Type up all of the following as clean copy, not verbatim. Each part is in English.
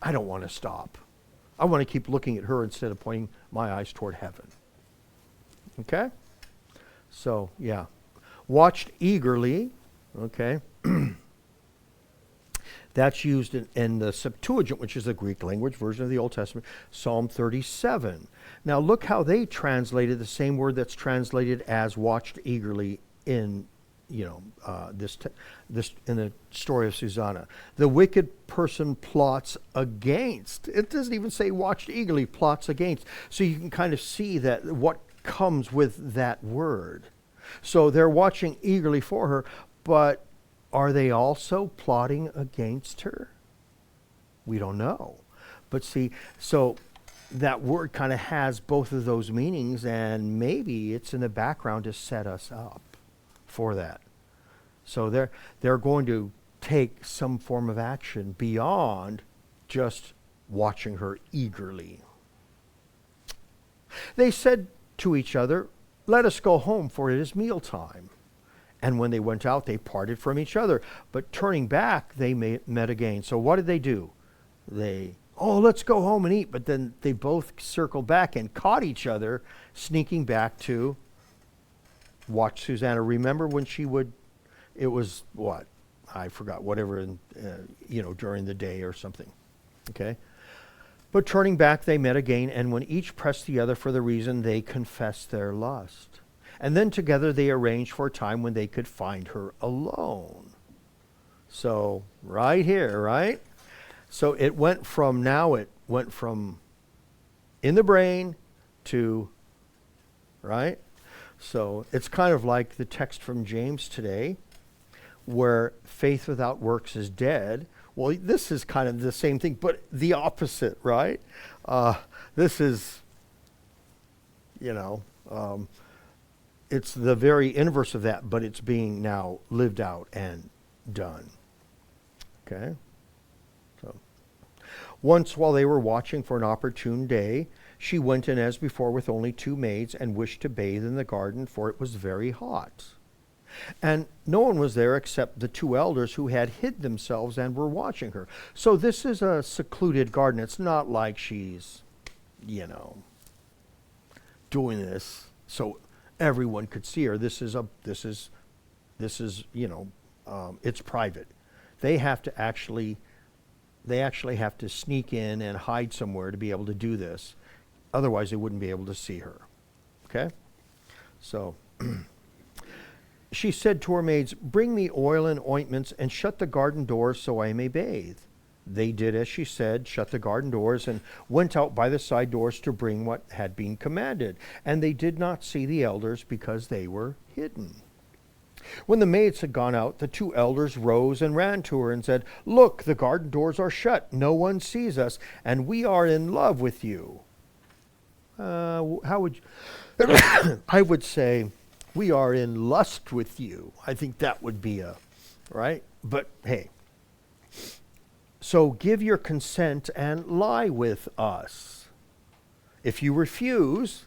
I don't want to stop. I want to keep looking at her instead of pointing my eyes toward heaven. Okay? So, yeah. Watched eagerly. Okay? That's used in the Septuagint, which is the Greek language version of the Old Testament, Psalm 37. Now look how they translated the same word that's translated as watched eagerly in, this in the story of Susanna. The wicked person plots against. It doesn't even say watched eagerly, plots against. So you can kind of see that what comes with that word. So they're watching eagerly for her, but are they also plotting against her? We don't know. But see, so that word kind of has both of those meanings, and maybe it's in the background to set us up for that. So they're going to take some form of action beyond just watching her eagerly. They said to each other, "Let us go home, for it is mealtime." And when they went out, they parted from each other. But turning back, they met again. So what did they do? Let's go home and eat. But then they both circled back and caught each other, sneaking back to watch Susanna. Remember when it was what? I forgot, whatever, during the day or something. Okay? But turning back, they met again. And when each pressed the other for the reason, they confessed their lust. And then together they arranged for a time when they could find her alone. So right here, right? So it went from in the brain to, right? So it's kind of like the text from James today, where faith without works is dead. Well, this is kind of the same thing, but the opposite, right? This is, it's the very inverse of that, but it's being now lived out and done. Okay? So, once while they were watching for an opportune day, she went in as before with only 2 maids and wished to bathe in the garden, for it was very hot. And no one was there except the 2 elders who had hid themselves and were watching her. So this is a secluded garden. It's not like she's, doing this so everyone could see her. This is it's private. They actually have to sneak in and hide somewhere to be able to do this. Otherwise, they wouldn't be able to see her. Okay? So she said to her maids, "Bring me oil and ointments and shut the garden doors so I may bathe." They did as she said, shut the garden doors, and went out by the side doors to bring what had been commanded. And they did not see the elders because they were hidden. When the maids had gone out, the 2 elders rose and ran to her and said, "Look, the garden doors are shut. No one sees us, and we are in love with you." How would I would say, "We are in lust with you." I think that would be right? But hey. "So give your consent and lie with us. If you refuse,"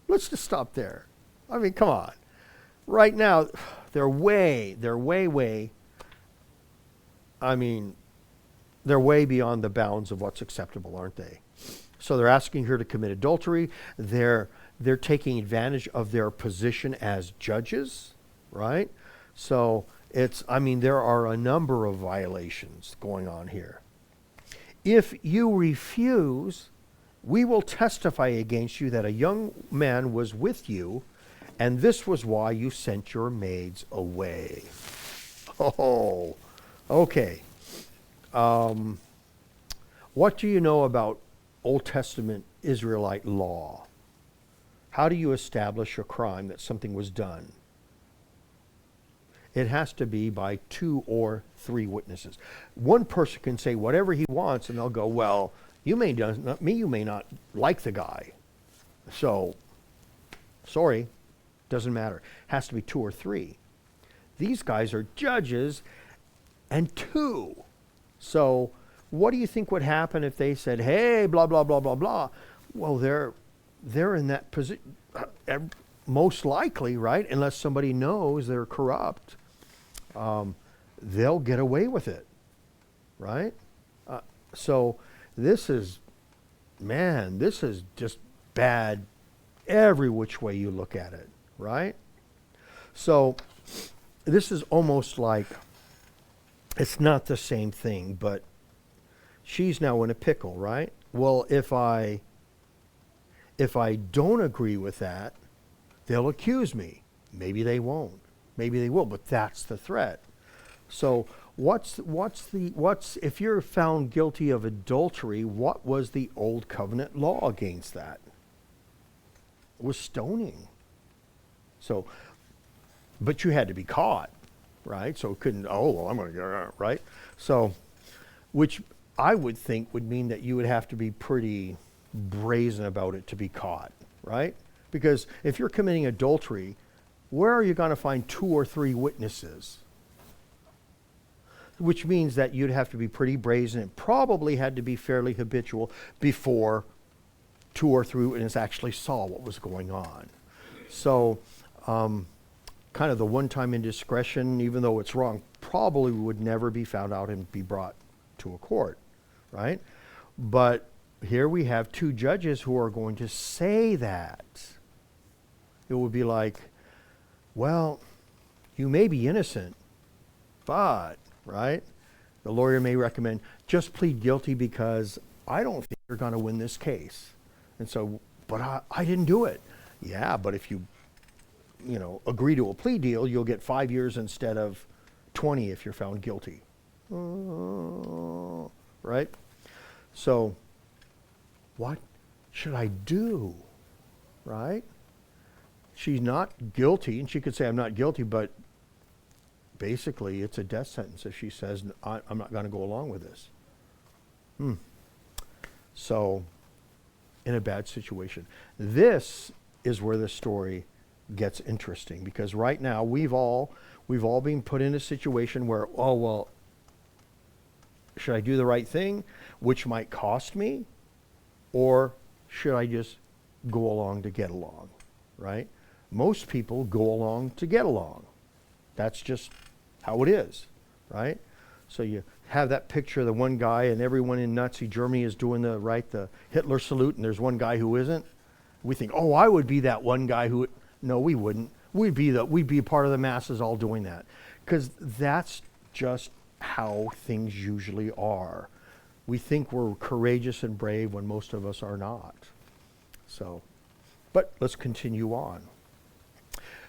let's just stop there. I mean, come on. Right now, they're way beyond the bounds of what's acceptable, aren't they? So they're asking her to commit adultery. They're taking advantage of their position as judges, right? So there are a number of violations going on here. "If you refuse, we will testify against you that a young man was with you, and this was why you sent your maids away." Oh, okay. What do you know about Old Testament Israelite law? How do you establish a crime that something was done? It has to be by 2 or 3 witnesses. One person can say whatever he wants, and they'll go, "Well, you may not like the guy. So, sorry, doesn't matter." It has to be 2 or 3. These guys are judges, and 2. So, what do you think would happen if they said, "Hey, blah, blah, blah, blah, blah"? Well, they're in that position, most likely, right? Unless somebody knows they're corrupt. They'll get away with it, right? So this is, man, this is just bad every which way you look at it, right? So this is almost like, it's not the same thing, but she's now in a pickle, right? Well, if I don't agree with that, they'll accuse me. Maybe they won't. Maybe they will, but that's the threat. So if you're found guilty of adultery, what was the old covenant law against that? It was stoning. So, but you had to be caught, right? So it couldn't, oh, well, I'm going to get out, right? So, which I would think would mean that you would have to be pretty brazen about it to be caught, right? Because if you're committing adultery, where are you going to find 2 or 3 witnesses? Which means that you'd have to be pretty brazen. It probably had to be fairly habitual before 2 or 3 witnesses actually saw what was going on. So, kind of the one-time indiscretion, even though it's wrong, probably would never be found out and be brought to a court, right? But here we have 2 judges who are going to say that. It would be like, well, you may be innocent, but, right? The lawyer may recommend, just plead guilty because I don't think you're going to win this case. And so, but I didn't do it. Yeah, but if you agree to a plea deal, you'll get 5 years instead of 20 if you're found guilty. Right? So, what should I do? Right? She's not guilty, and she could say, I'm not guilty, but basically it's a death sentence if she says, I'm not going to go along with this. So, in a bad situation. This is where the story gets interesting, because right now we've all been put in a situation where, oh, well, should I do the right thing, which might cost me, or should I just go along to get along, right? Most people go along to get along. That's just how it is, right? So you have that picture of the one guy, and everyone in Nazi Germany is doing the Hitler salute, and there's one guy who isn't. We think, oh, I would be that one guy who. No, we wouldn't. We'd be part of the masses all doing that, because that's just how things usually are. We think we're courageous and brave when most of us are not. So, but let's continue on.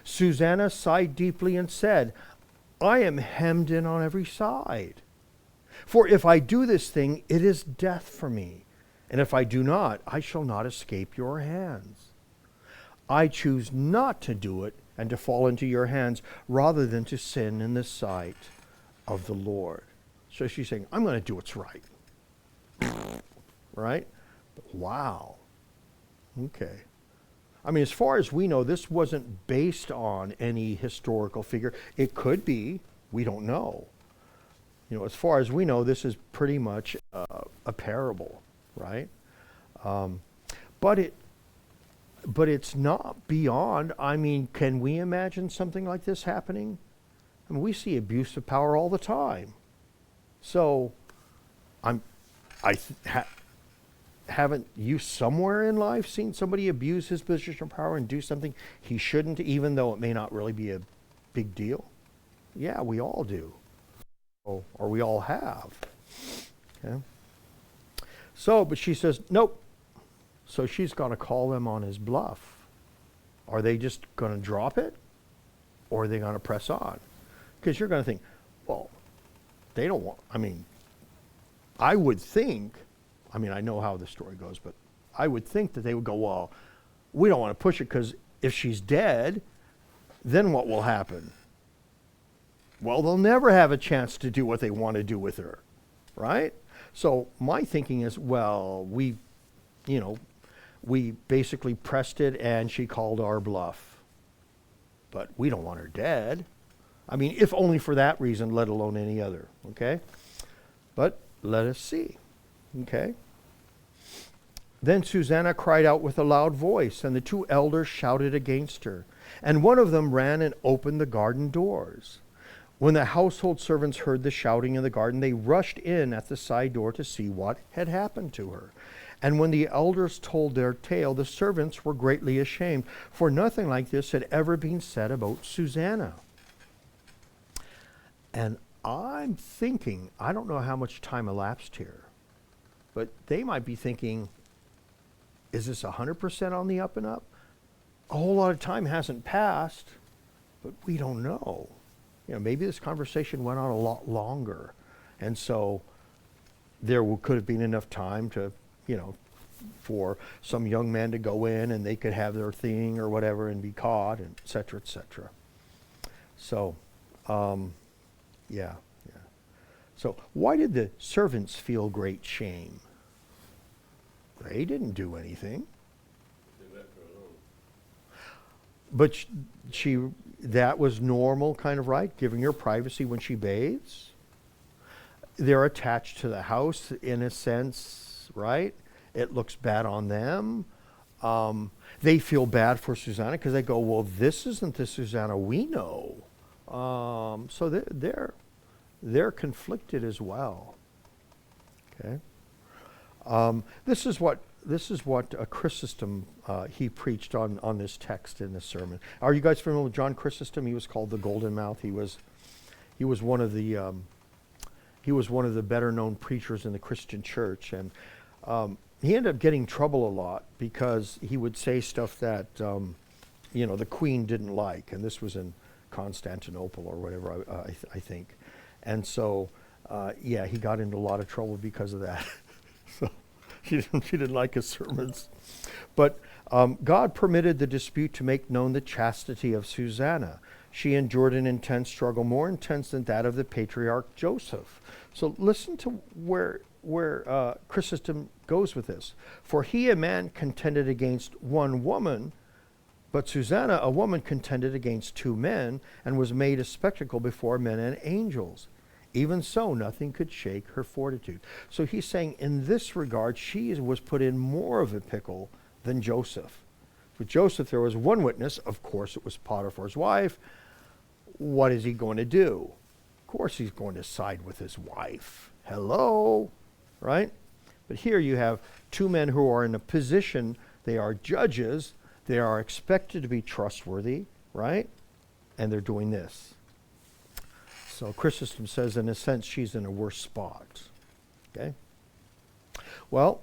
Susanna sighed deeply and said, I am hemmed in on every side. For if I do this thing, it is death for me. And if I do not, I shall not escape your hands. I choose not to do it and to fall into your hands rather than to sin in the sight of the Lord. So she's saying, I'm going to do what's right. Right? Wow. Okay. I mean, as far as we know, this wasn't based on any historical figure. It could be. We don't know. As far as we know, this is pretty much a parable, right? But it's not beyond. I mean, can we imagine something like this happening? I mean, we see abuse of power all the time. So, haven't you somewhere in life seen somebody abuse his position of power and do something he shouldn't, even though it may not really be a big deal? Yeah, we all do. Or we all have. Okay. So, but she says, nope. So she's going to call them on his bluff. Are they just going to drop it? Or are they going to press on? Because you're going to think, well, they don't want, I would think, I know how the story goes, but I would think that they would go, well, we don't want to push it because if she's dead, then what will happen? Well, they'll never have a chance to do what they want to do with her, right? So my thinking is, well, we basically pressed it and she called our bluff. But we don't want her dead. If only for that reason, let alone any other, okay? But let us see, okay? Then Susanna cried out with a loud voice, and the 2 elders shouted against her. And one of them ran and opened the garden doors. When the household servants heard the shouting in the garden, they rushed in at the side door to see what had happened to her. And when the elders told their tale, the servants were greatly ashamed, for nothing like this had ever been said about Susanna. And I'm thinking, I don't know how much time elapsed here, but they might be thinking, is this 100% on the up and up? A whole lot of time hasn't passed, but we don't know. Maybe this conversation went on a lot longer. And so there could have been enough time to, for some young man to go in and they could have their thing or whatever and be caught, and et cetera, et cetera. So, yeah. So why did the servants feel great shame? They didn't do anything. But that was normal, kind of, right? Giving her privacy when she bathes. They're attached to the house in a sense, right? It looks bad on them. They feel bad for Susanna because they go, well, this isn't the Susanna we know. So they're conflicted as well. Okay. This is what Chrysostom he preached on this text in this sermon. Are you guys familiar with John Chrysostom? He was called the Golden Mouth. He was one of the better known preachers in the Christian church, and he ended up getting in trouble a lot because he would say stuff that the Queen didn't like, and this was in Constantinople or whatever, I think, and so he got into a lot of trouble because of that. So she didn't like his sermons. But God permitted the dispute to make known the chastity of Susanna. She endured an intense struggle, more intense than that of the patriarch Joseph. So listen to where Chrysostom goes with this. For he, a man, contended against one woman, but Susanna, a woman, contended against two men, and was made a spectacle before men and angels. Even so, nothing could shake her fortitude. So he's saying in this regard, she was put in more of a pickle than Joseph. With Joseph, there was one witness. Of course, it was Potiphar's wife. What is he going to do? Of course, he's going to side with his wife. Hello, right? But here you have two men who are in a position, they are judges, they are expected to be trustworthy, right? And they're doing this. So Chrysostom says, in a sense, she's in a worse spot. Okay? Well,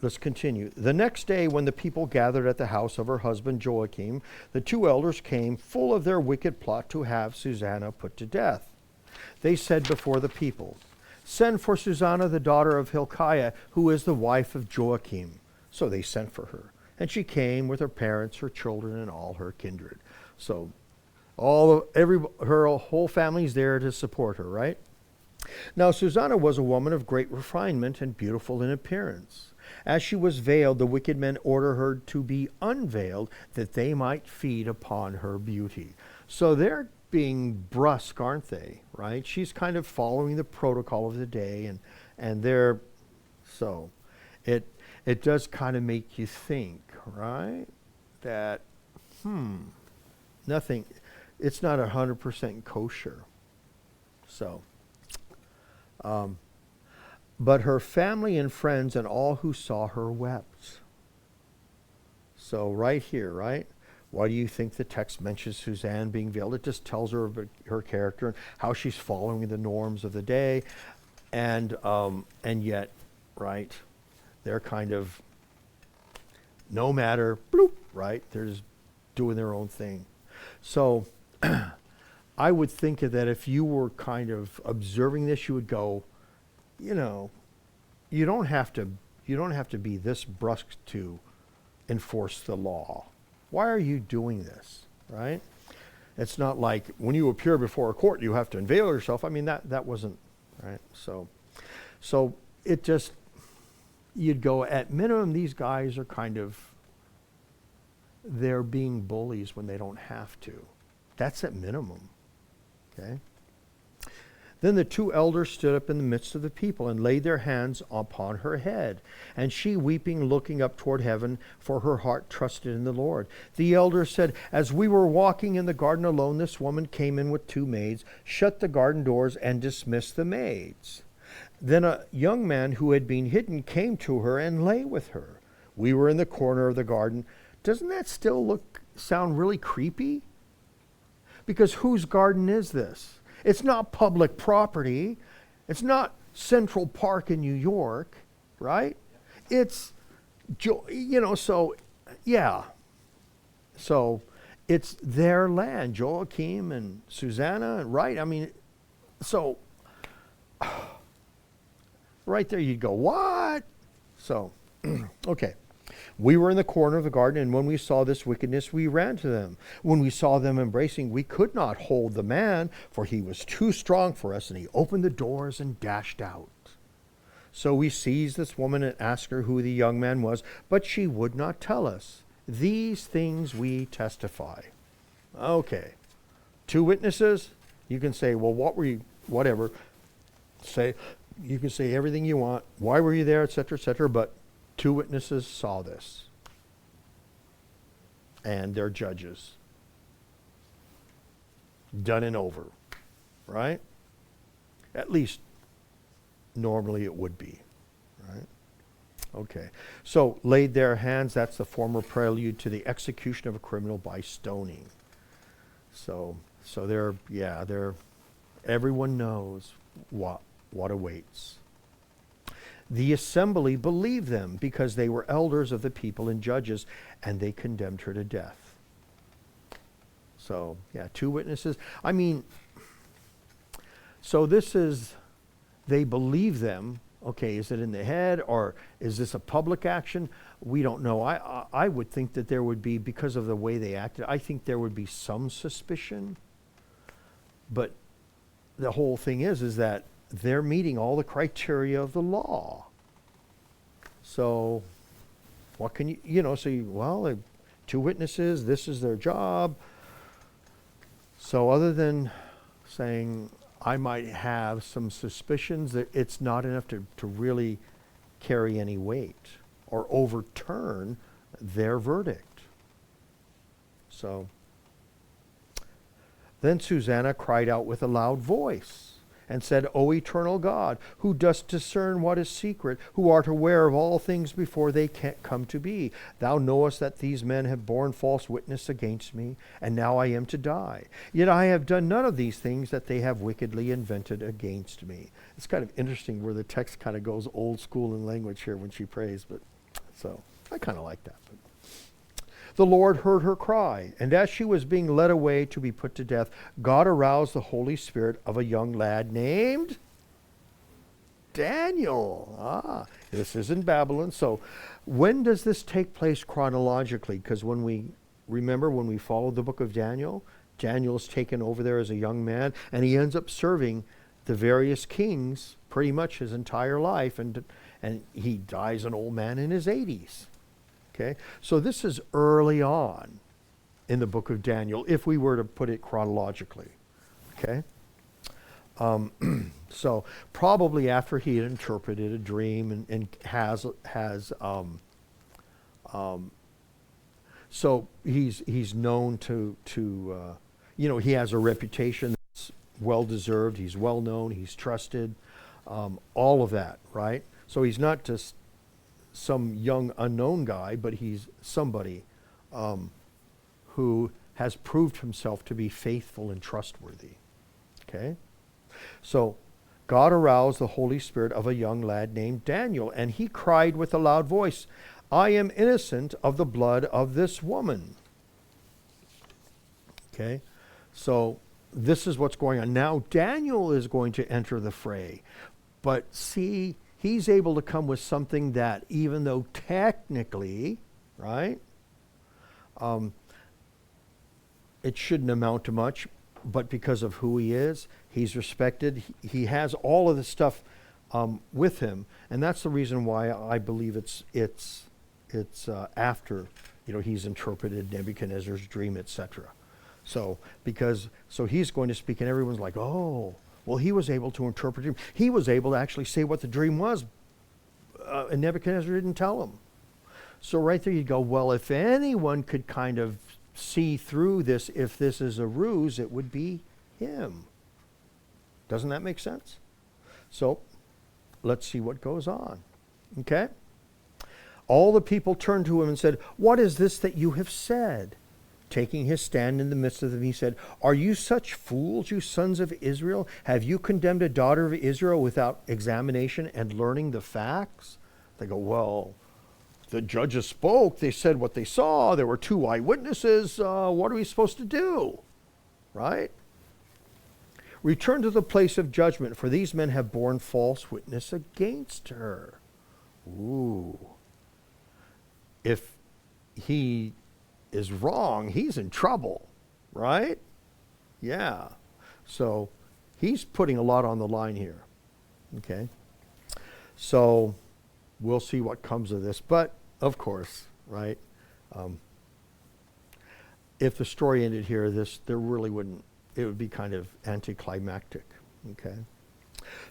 let's continue. The next day, when the people gathered at the house of her husband Joachim, the two elders came, full of their wicked plot to have Susanna put to death. They said before the people, "Send for Susanna, the daughter of Hilkiah, who is the wife of Joachim." So they sent for her. And she came with her parents, her children, and all her kindred. So her whole family's there to support her, right? Now Susanna was a woman of great refinement and beautiful in appearance. As she was veiled, the wicked men ordered her to be unveiled, that they might feed upon her beauty. So they're being brusque, aren't they? Right? She's kind of following the protocol of the day, and they're so it does kind of make you think, right? That nothing. It's not 100% kosher. So, but her family and friends and all who saw her wept. So right here, right? Why do you think the text mentions Suzanne being veiled? It just tells her about her character and how she's following the norms of the day, and yet, right? They're kind of no matter, bloop, right? They're just doing their own thing. So I would think that if you were kind of observing this, you would go, you don't have to be this brusque to enforce the law. Why are you doing this, right? It's not like when you appear before a court, you have to unveil yourself. I mean, that wasn't, right? So it just, you'd go, at minimum, these guys are kind of, they're being bullies when they don't have to. That's at minimum, okay? Then the two elders stood up in the midst of the people and laid their hands upon her head. And she, weeping, looking up toward heaven, for her heart trusted in the Lord. The elders said, As we were walking in the garden alone, this woman came in with two maids, shut the garden doors, and dismissed the maids. Then a young man who had been hidden came to her and lay with her. We were in the corner of the garden. Doesn't that still sound really creepy? Because whose garden is this? It's not public property. It's not Central Park in New York, right? It's, so, yeah. So it's their land, Joachim and Susanna, right? I mean, so, right there you'd go, what? So, okay. We were in the corner of the garden, and when we saw this wickedness, we ran to them. When we saw them embracing, we could not hold the man, for he was too strong for us, and he opened the doors and dashed out. So we seized this woman and asked her who the young man was, but she would not tell us. These things we testify. Okay. Two witnesses, you can say, well, what were you, whatever. You can say everything you want. Why were you there, etc., but two witnesses saw this, and they're judges. Done and over, right? At least normally it would be, right? Okay, so laid their hands, that's the former prelude to the execution of a criminal by stoning. So everyone knows what awaits. The assembly believed them because they were elders of the people and judges, and they condemned her to death. So, yeah, two witnesses. I mean, so this is, they believe them. Okay, is it in the head, or is this a public action? We don't know. I would think that there would be, because of the way they acted, I think there would be some suspicion. But the whole thing is that they're meeting all the criteria of the law. So what can two witnesses, this is their job. So other than saying I might have some suspicions, that it's not enough to really carry any weight or overturn their verdict. So then Susanna cried out with a loud voice and said, O eternal God, who dost discern what is secret, who art aware of all things before they can't come to be, thou knowest that these men have borne false witness against me, and now I am to die. Yet I have done none of these things that they have wickedly invented against me. It's kind of interesting where the text kind of goes old school in language here when she prays, but so I kind of like that. But the Lord heard her cry, and as she was being led away to be put to death, God aroused the Holy Spirit of a young lad named Daniel. This is in Babylon. So when does this take place chronologically? Because when we followed the book of Daniel, Daniel's taken over there as a young man, and he ends up serving the various kings pretty much his entire life, and he dies an old man in his 80s. Okay, so this is early on in the book of Daniel, if we were to put it chronologically. Okay, so probably after he had interpreted a dream and so he's known to he has a reputation that's well deserved. He's well known. He's trusted. All of that, right? So he's not just some young unknown guy, but he's somebody who has proved himself to be faithful and trustworthy. Okay? So God aroused the Holy Spirit of a young lad named Daniel, and he cried with a loud voice, I am innocent of the blood of this woman. Okay? So this is what's going on. Now Daniel is going to enter the fray. But see, he's able to come with something that, even though technically, right, it shouldn't amount to much, but because of who he is, he's respected. He has all of this stuff with him, and that's the reason why I believe it's after he's interpreted Nebuchadnezzar's dream, etc. So he's going to speak, and everyone's like, oh, Well, he was able to interpret it. He was able to actually say what the dream was, and Nebuchadnezzar didn't tell him. So right there you go, well, if anyone could kind of see through this, if this is a ruse, it would be him. Doesn't that make sense? So let's see what goes on. Okay? All the people turned to him and said, "What is this that you have said?" Taking his stand in the midst of them, he said, "Are you such fools, you sons of Israel? Have you condemned a daughter of Israel without examination and learning the facts?" They go, "Well, the judges spoke. They said what they saw. There were 2 eyewitnesses. What are we supposed to do?" Right? "Return to the place of judgment, for these men have borne false witness against her." Ooh. If he is wrong, he's in trouble, right? Yeah. So he's putting a lot on the line here. Okay. So we'll see what comes of this. But, of course, right, if the story ended here, there really wouldn't, it would be kind of anticlimactic. Okay.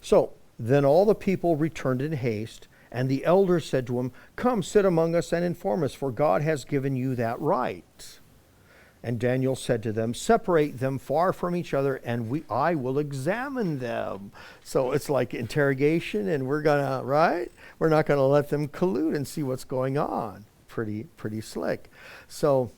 So then all the people returned in haste, and the elders said to him, "Come, sit among us and inform us, for God has given you that right." And Daniel said to them, "Separate them far from each other, and I will examine them." So it's like interrogation, and we're gonna, right? We're not gonna let them collude and see what's going on. Pretty slick. So,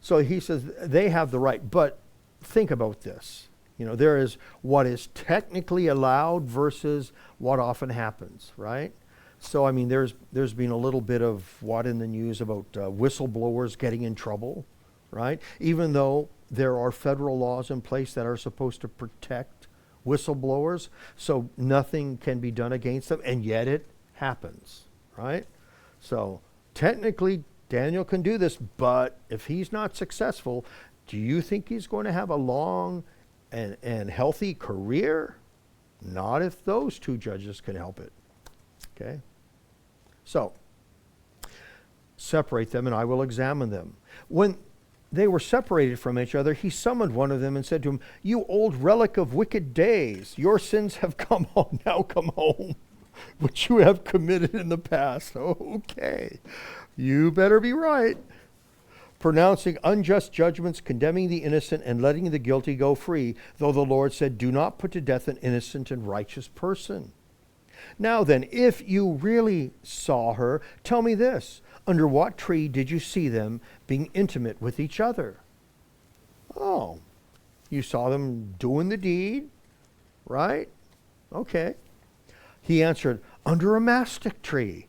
so he says they have the right, but think about this. You know, there is what is technically allowed versus what often happens, right? So, I mean, there's been a little bit of what in the news about whistleblowers getting in trouble, right? Even though there are federal laws in place that are supposed to protect whistleblowers, so nothing can be done against them, and yet it happens, right? So, technically, Daniel can do this, but if he's not successful, do you think he's going to have a long and healthy career? Not if those 2 judges can help it. Okay? So, separate them and I will examine them. When they were separated from each other, he summoned one of them and said to him, "You old relic of wicked days, your sins have come home, now come home, which you have committed in the past." Okay, you better be right. "Pronouncing unjust judgments, condemning the innocent, and letting the guilty go free, though the Lord said, 'Do not put to death an innocent and righteous person.' Now then, if you really saw her, tell me this. Under what tree did you see them being intimate with each other?" Oh, you saw them doing the deed, right? Okay. He answered, "Under a mastic tree."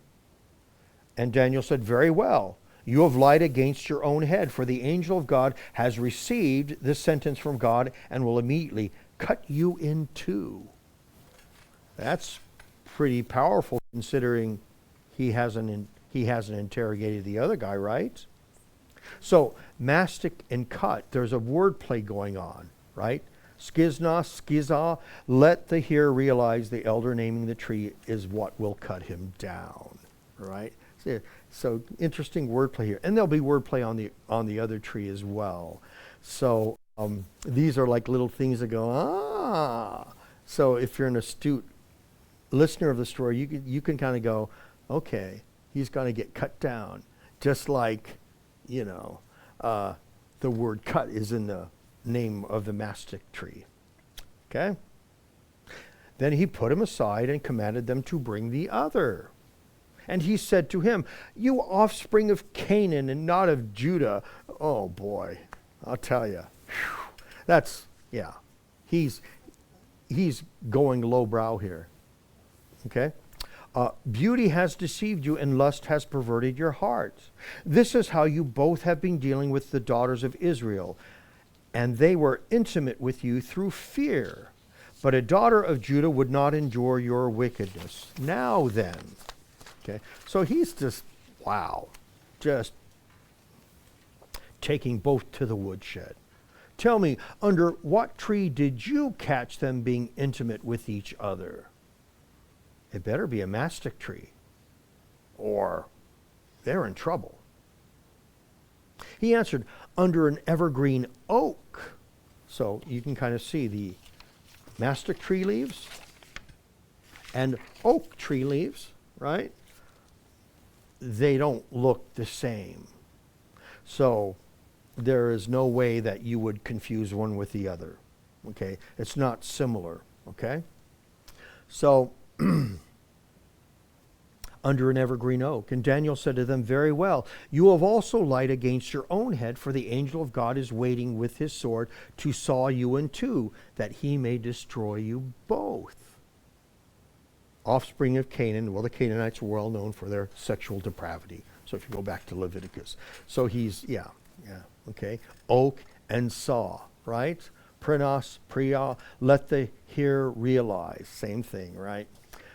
And Daniel said, "Very well. You have lied against your own head, for the angel of God has received this sentence from God and will immediately cut you in 2. That's pretty powerful, considering he hasn't interrogated the other guy, right? So mastic and cut, there's a word play going on, right? Skizna, skiza, let the hearer realize the elder naming the tree is what will cut him down, right? So interesting wordplay here, and there'll be wordplay on the other tree as well. So these are like little things that go, So if you're an astute listener of the story, you can kind of go, okay, he's going to get cut down, just like the word "cut" is in the name of the mastic tree. Okay. Then he put him aside and commanded them to bring the other. And he said to him, "You offspring of Canaan and not of Judah." Oh boy, I'll tell you. That's, yeah. He's going lowbrow here. Okay? "Beauty has deceived you and lust has perverted your hearts. This is how you both have been dealing with the daughters of Israel. And they were intimate with you through fear. But a daughter of Judah would not endure your wickedness. Now then." Okay, so he's just, wow, just taking both to the woodshed. "Tell me, under what tree did you catch them being intimate with each other?" It better be a mastic tree, or they're in trouble. He answered, "Under an evergreen oak." So you can kind of see mastic tree leaves and oak tree leaves, right? They don't look the same. So there is no way that you would confuse one with the other. Okay? It's not similar. Okay? So, under an evergreen oak. And Daniel said to them, very well, you have also light against your own head, for the angel of God is waiting with his sword to saw you in two, that he may destroy you both. Offspring of Canaan. Well, the Canaanites were well known for their sexual depravity. So if you go back to Leviticus. So he's, okay. Oak and saw, right? Prenos, priya, let the hearer realize. Same thing, right?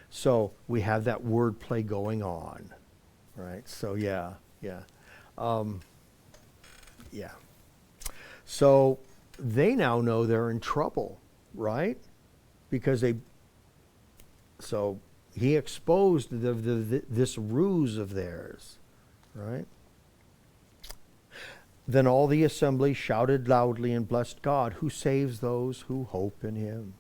So we have that word play going on, right? So yeah. So they now know they're in trouble, right? Because so he exposed this ruse of theirs, right? Then all the assembly shouted loudly and blessed God, who saves those who hope in him.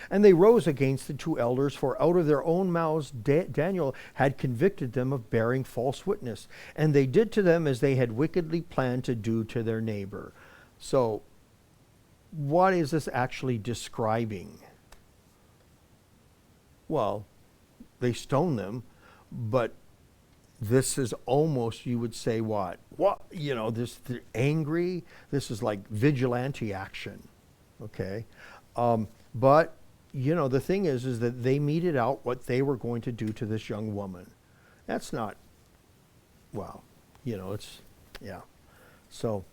And they rose against the two elders, for out of their own mouths Daniel had convicted them of bearing false witness. And they did to them as they had wickedly planned to do to their neighbor. So, what is this actually describing? Well, they stoned them, but this is almost, you would say, what? They're angry. This is like vigilante action, okay? But, the thing is that they meted out what they were going to do to this young woman. That's not, So,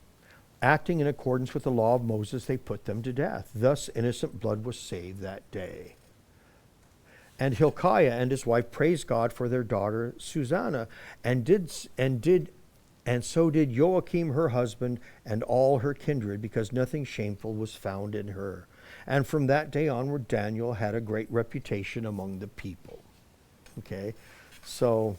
acting in accordance with the law of Moses, they put them to death. Thus, innocent blood was saved that day. And Hilkiah and his wife praised God for their daughter Susanna, and so did Joachim her husband and all her kindred, because nothing shameful was found in her. And from that day onward, Daniel had a great reputation among the people. Okay, so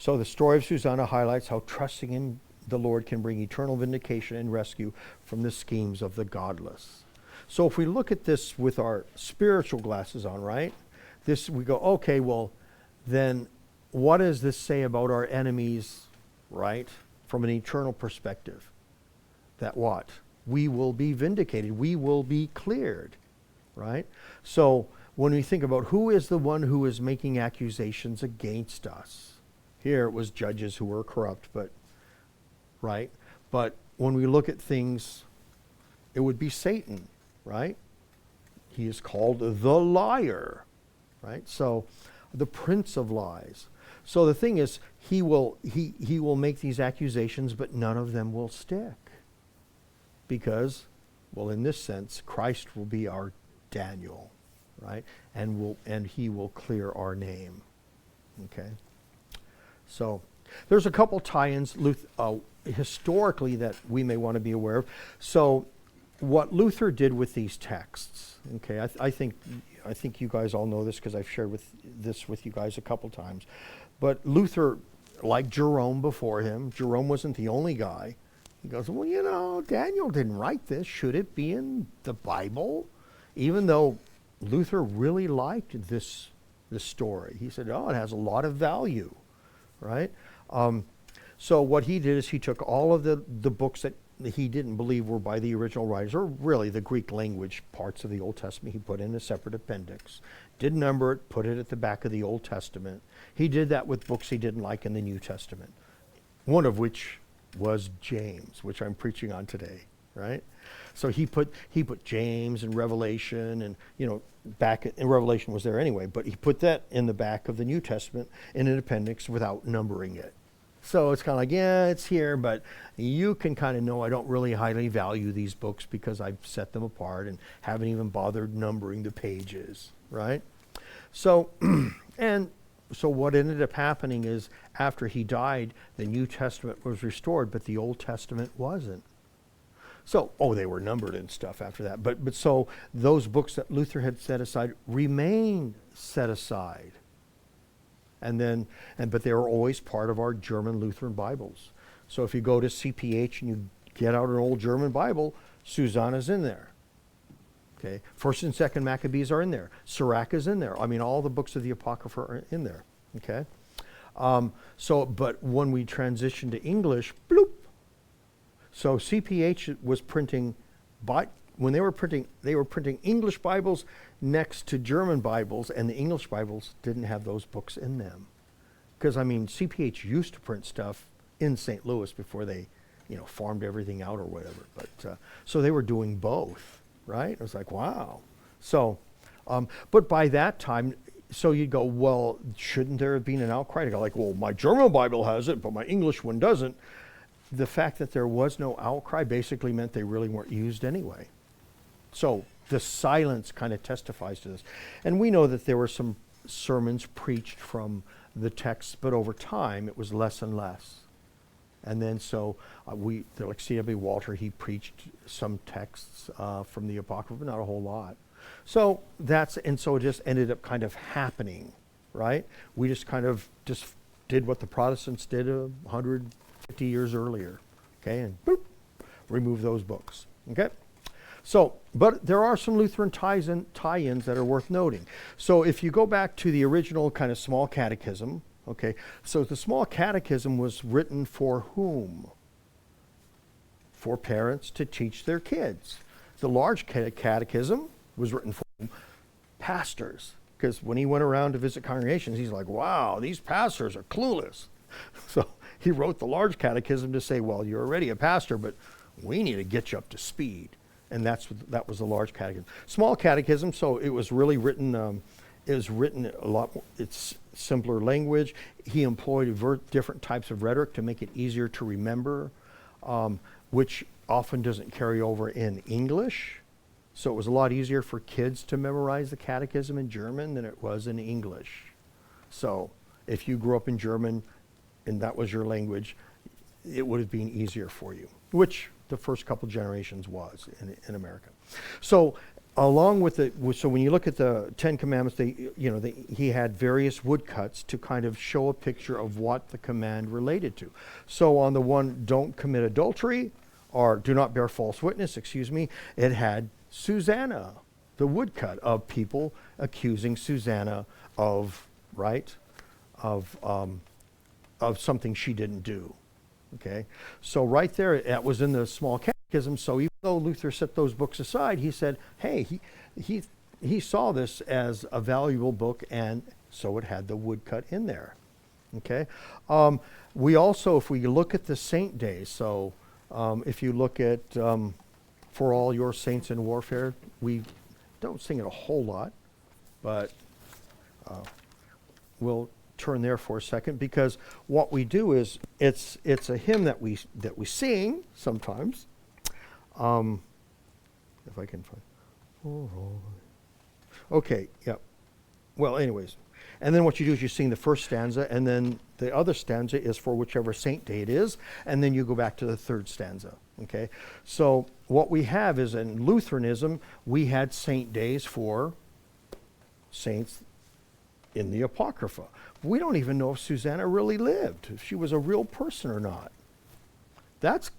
the story of Susanna highlights how trusting in the Lord can bring eternal vindication and rescue from the schemes of the godless. So if we look at this with our spiritual glasses on, right? We go, okay, well, then what does this say about our enemies, right? From an eternal perspective. That what? We will be vindicated. We will be cleared, right? So when we think about who is the one who is making accusations against us, here it was judges who were corrupt, right? But when we look at things, it would be Satan, right? He is called the liar, right? So the prince of lies. So the thing is, he will make these accusations, but none of them will stick. Because, well, in this sense, Christ will be our Daniel, right? And he will clear our name. Okay? So there's a couple tie-ins historically that we may want to be aware of. So what Luther did with these texts, okay, I think you guys all know this because I've shared this with you guys a couple times. But Luther, like Jerome before him, Jerome wasn't the only guy. He goes, well, Daniel didn't write this. Should it be in the Bible? Even though Luther really liked this story. He said, it has a lot of value, right? So what he did is he took all of the books that he didn't believe were by the original writers, or really the Greek language parts of the Old Testament, he put in a separate appendix. Didn't number it, put it at the back of the Old Testament. He did that with books he didn't like in the New Testament. One of which was James, which I'm preaching on today, right? So he put James and Revelation, and back in Revelation was there anyway, but he put that in the back of the New Testament in an appendix without numbering it. So it's kind of like, it's here, but you can kind of know I don't really highly value these books because I've set them apart and haven't even bothered numbering the pages, right? So, so what ended up happening is after he died, the New Testament was restored, but the Old Testament wasn't. So, they were numbered and stuff after that. But so those books that Luther had set aside remain set aside. But they were always part of our German Lutheran Bibles. So if you go to CPH and you get out an old German Bible, Susanna's in there. Okay, First and Second Maccabees are in there. Sirach is in there. I mean, all the books of the Apocrypha are in there. Okay, but when we transitioned to English, bloop. So CPH was printing, when they were printing English Bibles next to German Bibles, and the English Bibles didn't have those books in them. Because, I mean, CPH used to print stuff in St. Louis before they, farmed everything out or whatever. But so they were doing both, right? It was like, wow. So, but by that time, so you'd go, well, shouldn't there have been an outcry? To go like, well, my German Bible has it, but my English one doesn't. The fact that there was no outcry basically meant they really weren't used anyway. So the silence kind of testifies to this. And we know that there were some sermons preached from the text, but over time it was less and less. And then so like C.W. Walter, he preached some texts from the Apocrypha, not a whole lot. So so it just ended up kind of happening, right? We just kind of did what the Protestants did 150 years earlier, okay, and boop, remove those books, okay? So, but there are some Lutheran tie-ins that are worth noting. So if you go back to the original kind of small catechism, okay, so the small catechism was written for whom? For parents to teach their kids. The large catechism was written for pastors, because when he went around to visit congregations, he's like, wow, these pastors are clueless. So he wrote the large catechism to say, well, you're already a pastor, but we need to get you up to speed. And that was the large catechism. Small catechism, so it was really written, it was written a lot more, it's simpler language. He employed different types of rhetoric to make it easier to remember, which often doesn't carry over in English. So it was a lot easier for kids to memorize the catechism in German than it was in English. So if you grew up in German and that was your language, it would have been easier for you, which the first couple generations was in America. So along with so when you look at the Ten Commandments, he had various woodcuts to kind of show a picture of what the command related to. So on the one, don't commit adultery, or do not bear false witness, it had Susanna, the woodcut of people accusing Susanna of something she didn't do. Okay, so right there, that was in the small catechism. So even though Luther set those books aside, he said, hey, he saw this as a valuable book, and so it had the woodcut in there. Okay, we also, if we look at the saint days, so if you look at For All Your Saints in Warfare, we don't sing it a whole lot, but we'll turn there for a second, because what we do is it's a hymn that we sing sometimes. If I can find. Okay, yeah. Well, anyways, and then what you do is you sing the first stanza, and then the other stanza is for whichever saint day it is, and then you go back to the third stanza. Okay, so what we have is in Lutheranism, we had saint days for saints in the Apocrypha. We don't even know if Susanna really lived, if she was a real person or not. But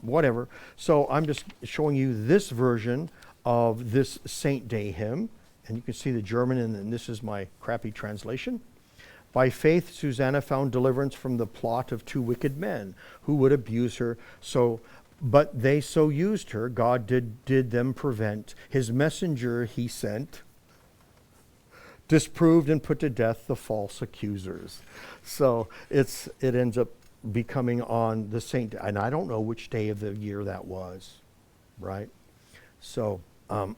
whatever. So I'm just showing you this version of this Saint Day hymn, and you can see the German, and then this is my crappy translation. By faith, Susanna found deliverance from the plot of two wicked men who would abuse her. But they so used her, God did them prevent. His messenger he sent, disproved and put to death the false accusers. So it ends up becoming on the saint, and I don't know which day of the year that was, right? So,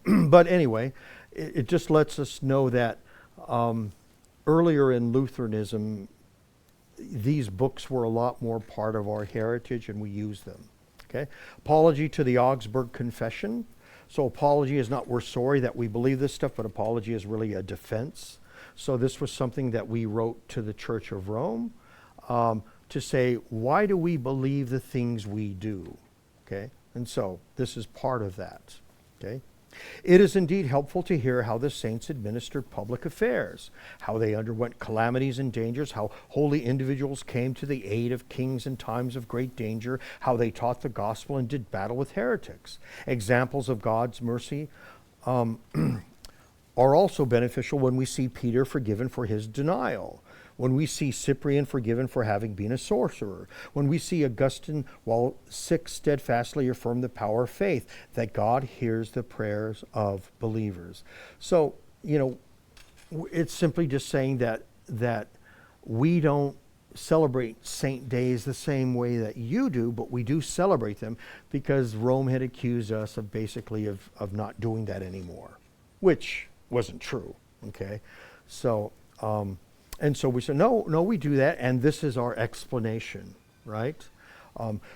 but anyway, it just lets us know that earlier in Lutheranism, these books were a lot more part of our heritage, and we use them. Okay, apology to the Augsburg Confession. So apology is not we're sorry that we believe this stuff, but apology is really a defense. So this was something that we wrote to the Church of Rome to say, why do we believe the things we do? Okay, and so this is part of that. Okay, It is indeed helpful to hear how the saints administered public affairs, how they underwent calamities and dangers, how holy individuals came to the aid of kings in times of great danger, how they taught the gospel and did battle with heretics. Examples of God's mercy are also beneficial when we see Peter forgiven for his denial, when we see Cyprian forgiven for having been a sorcerer, when we see Augustine, while sick, steadfastly affirm the power of faith, that God hears the prayers of believers. So, it's simply just saying that we don't celebrate saint days the same way that you do, but we do celebrate them because Rome had accused us of basically of not doing that anymore, which wasn't true, okay? So, and so we said, no, we do that, and this is our explanation, right?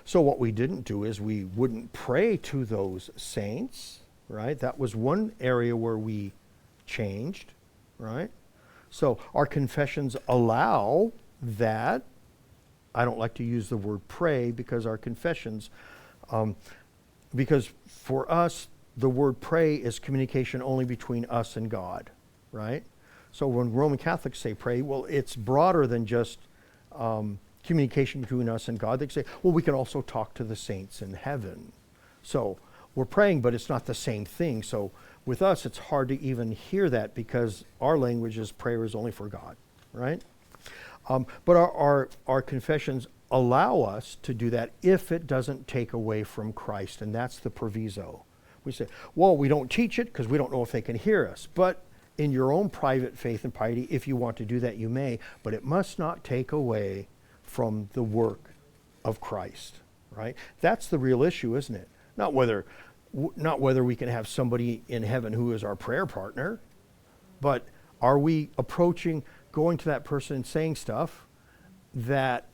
So what we didn't do is we wouldn't pray to those saints, right? That was one area where we changed, right? So our confessions allow that. I don't like to use the word pray because our confessions, because for us, the word pray is communication only between us and God, right? So when Roman Catholics say pray, well, it's broader than just communication between us and God. They say, well, we can also talk to the saints in heaven. So we're praying, but it's not the same thing. So with us, it's hard to even hear that because our language is prayer is only for God, right? But our confessions allow us to do that if it doesn't take away from Christ, and that's the proviso. We say, well, we don't teach it because we don't know if they can hear us. But in your own private faith and piety, if you want to do that, you may, but it must not take away from the work of Christ, right? That's the real issue, isn't it? Not whether we can have somebody in heaven who is our prayer partner, but are we going to that person and saying stuff that,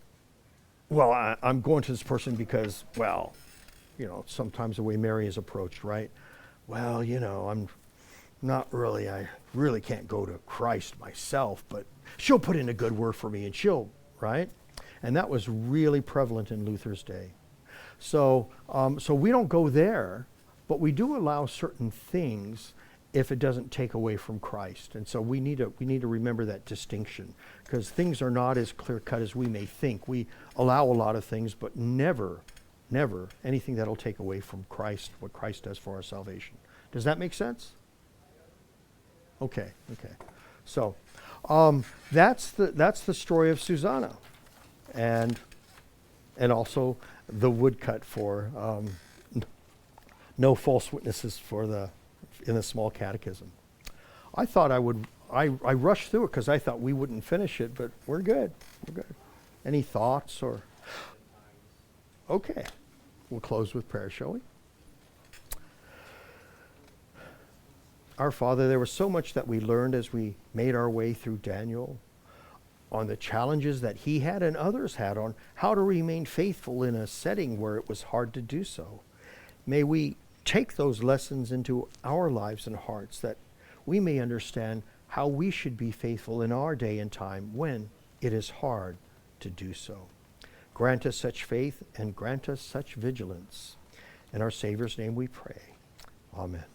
well, I'm going to this person because, well, sometimes the way Mary is approached, right? Well, I'm not really, I really can't go to Christ myself, but she'll put in a good word for me and she'll, right? And that was really prevalent in Luther's day. So we don't go there, but we do allow certain things if it doesn't take away from Christ. And so we need to remember that distinction because things are not as clear cut as we may think. We allow a lot of things, but never anything that'll take away from Christ, what Christ does for our salvation. Does that make sense? Okay. So that's the story of Susanna, and also the woodcut for no false witnesses in the small catechism. I thought I rushed through it because I thought we wouldn't finish it, but we're good. Any thoughts or? Okay, we'll close with prayer, shall we? Our Father, there was so much that we learned as we made our way through Daniel on the challenges that he had and others had on how to remain faithful in a setting where it was hard to do so. May we take those lessons into our lives and hearts that we may understand how we should be faithful in our day and time when it is hard to do so. Grant us such faith and grant us such vigilance. In our Savior's name we pray. Amen.